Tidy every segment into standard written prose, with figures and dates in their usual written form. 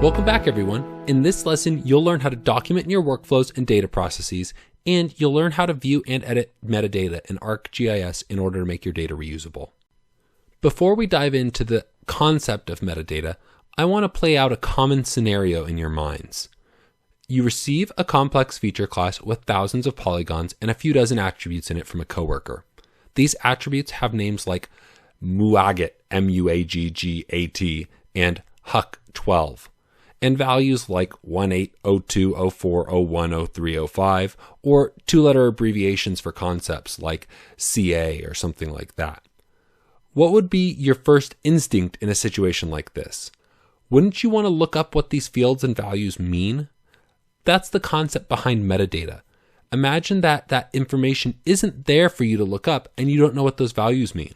Welcome back, everyone. In this lesson, you'll learn how to document your workflows and data processes, and you'll learn how to view and edit metadata in ArcGIS in order to make your data reusable. Before we dive into the concept of metadata, I want to play out a common scenario in your minds. You receive a complex feature class with thousands of polygons and a few dozen attributes in it from a coworker. These attributes have names like Muaggat, M-U-A-G-G-A-T, and Huck12, and values like 18, 02, 04, 01, 03, 05, or two-letter abbreviations for concepts like CA or something like that. What would be your first instinct in a situation like this? Wouldn't you want to look up what these fields and values mean? That's the concept behind metadata. Imagine that that information isn't there for you to look up and you don't know what those values mean.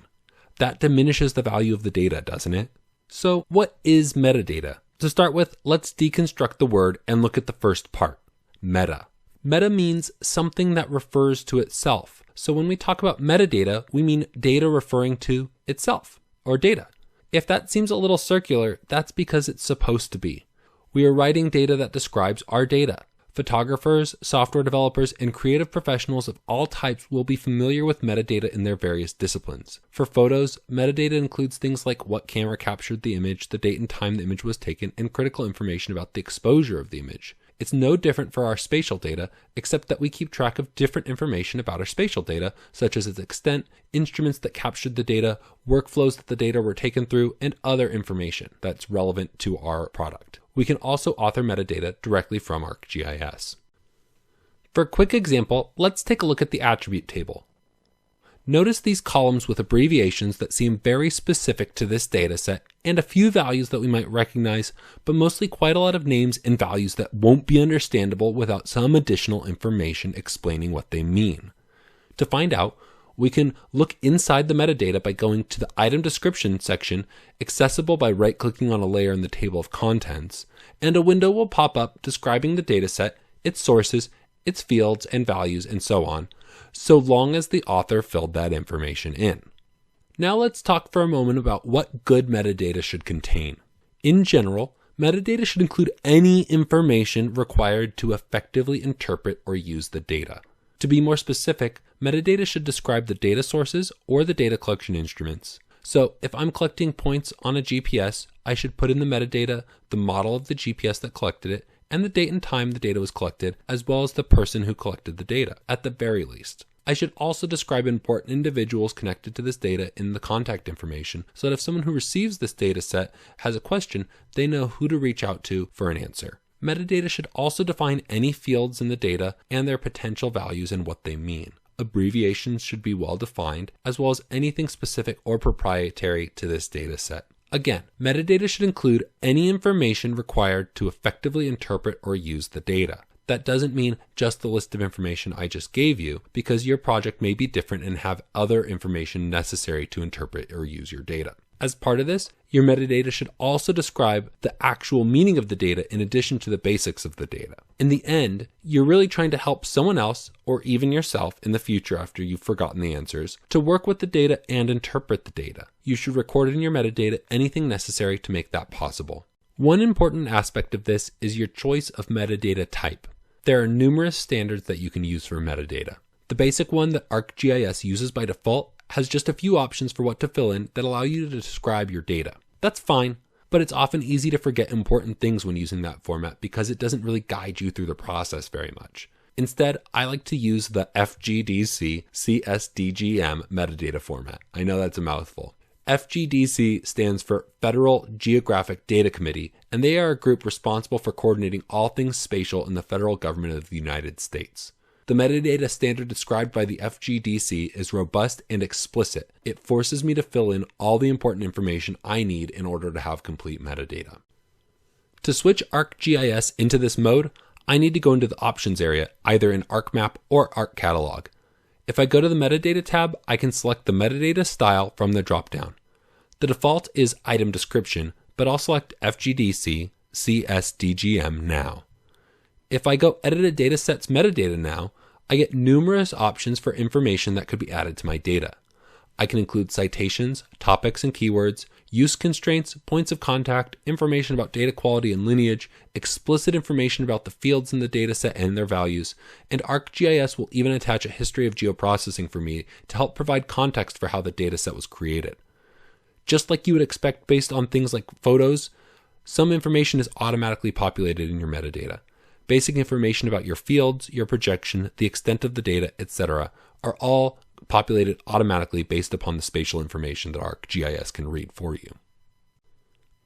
That diminishes the value of the data, doesn't it? So what is metadata? To start with, let's deconstruct the word and look at the first part, meta. Meta means something that refers to itself. So when we talk about metadata, we mean data referring to itself, or data. If that seems a little circular, that's because it's supposed to be. We are writing data that describes our data. Photographers, software developers, and creative professionals of all types will be familiar with metadata in their various disciplines. For photos, metadata includes things like what camera captured the image, the date and time the image was taken, and critical information about the exposure of the image. It's no different for our spatial data, except that we keep track of different information about our spatial data, such as its extent, instruments that captured the data, workflows that the data were taken through, and other information that's relevant to our product. We can also author metadata directly from ArcGIS. For a quick example, let's take a look at the attribute table. Notice these columns with abbreviations that seem very specific to this data set and a few values that we might recognize, but mostly quite a lot of names and values that won't be understandable without some additional information explaining what they mean. To find out, we can look inside the metadata by going to the item description section, accessible by right-clicking on a layer in the table of contents, and a window will pop up describing the dataset, its sources, its fields and values, and so on, so long as the author filled that information in. Now let's talk for a moment about what good metadata should contain. In general, metadata should include any information required to effectively interpret or use the data. To be more specific, metadata should describe the data sources or the data collection instruments. So if I'm collecting points on a GPS, I should put in the metadata the model of the GPS that collected it and the date and time the data was collected, as well as the person who collected the data, at the very least. I should also describe important individuals connected to this data in the contact information, so that if someone who receives this data set has a question, they know who to reach out to for an answer. Metadata should also define any fields in the data and their potential values and what they mean. Abbreviations should be well defined, as well as anything specific or proprietary to this data set. Again, metadata should include any information required to effectively interpret or use the data. That doesn't mean just the list of information I just gave you, because your project may be different and have other information necessary to interpret or use your data. As part of this, your metadata should also describe the actual meaning of the data in addition to the basics of the data. In the end, you're really trying to help someone else, or even yourself in the future after you've forgotten the answers, to work with the data and interpret the data. You should record in your metadata anything necessary to make that possible. One important aspect of this is your choice of metadata type. There are numerous standards that you can use for metadata. The basic one that ArcGIS uses by default has just a few options for what to fill in that allow you to describe your data. That's fine, but it's often easy to forget important things when using that format because it doesn't really guide you through the process very much. Instead, I like to use the FGDC CSDGM metadata format. I know that's a mouthful. FGDC stands for Federal Geographic Data Committee, and they are a group responsible for coordinating all things spatial in the federal government of the United States. The metadata standard described by the FGDC is robust and explicit. It forces me to fill in all the important information I need in order to have complete metadata. To switch ArcGIS into this mode, I need to go into the options area, either in ArcMap or ArcCatalog. If I go to the metadata tab, I can select the metadata style from the dropdown. The default is item description, but I'll select FGDC CSDGM now. If I go edit a dataset's metadata now, I get numerous options for information that could be added to my data. I can include citations, topics and keywords, use constraints, points of contact, information about data quality and lineage, explicit information about the fields in the dataset and their values, and ArcGIS will even attach a history of geoprocessing for me to help provide context for how the dataset was created. Just like you would expect based on things like photos, some information is automatically populated in your metadata. Basic information about your fields, your projection, the extent of the data, etc. are all populated automatically based upon the spatial information that ArcGIS can read for you.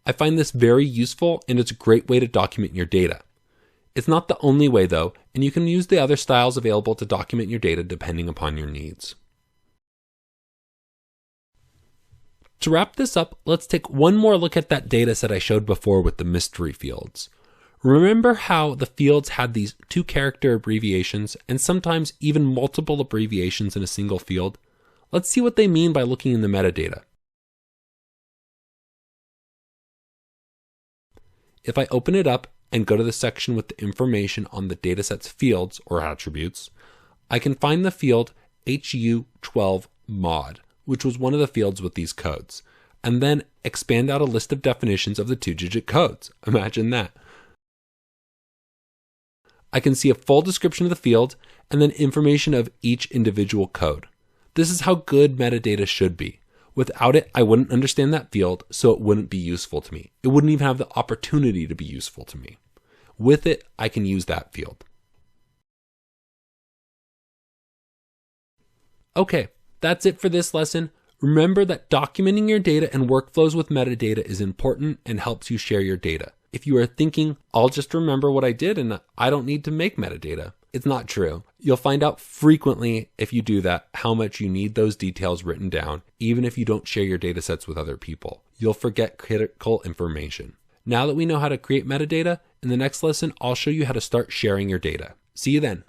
I find this very useful, and it's a great way to document your data. It's not the only way though, and you can use the other styles available to document your data depending upon your needs. To wrap this up, let's take one more look at that data set I showed before with the mystery fields. Remember how the fields had these 2-character abbreviations and sometimes even multiple abbreviations in a single field? Let's see what they mean by looking in the metadata. If I open it up and go to the section with the information on the dataset's fields or attributes, I can find the field HU12mod, which was one of the fields with these codes, and then expand out a list of definitions of the 2-digit codes. Imagine that. I can see a full description of the field and then information of each individual code. This is how good metadata should be. Without it, I wouldn't understand that field, so it wouldn't be useful to me. It wouldn't even have the opportunity to be useful to me. With it, I can use that field. Okay, that's it for this lesson. Remember that documenting your data and workflows with metadata is important and helps you share your data. If you are thinking, I'll just remember what I did and I don't need to make metadata, it's not true. You'll find out frequently if you do that how much you need those details written down, even if you don't share your datasets with other people. You'll forget critical information. Now that we know how to create metadata, in the next lesson, I'll show you how to start sharing your data. See you then.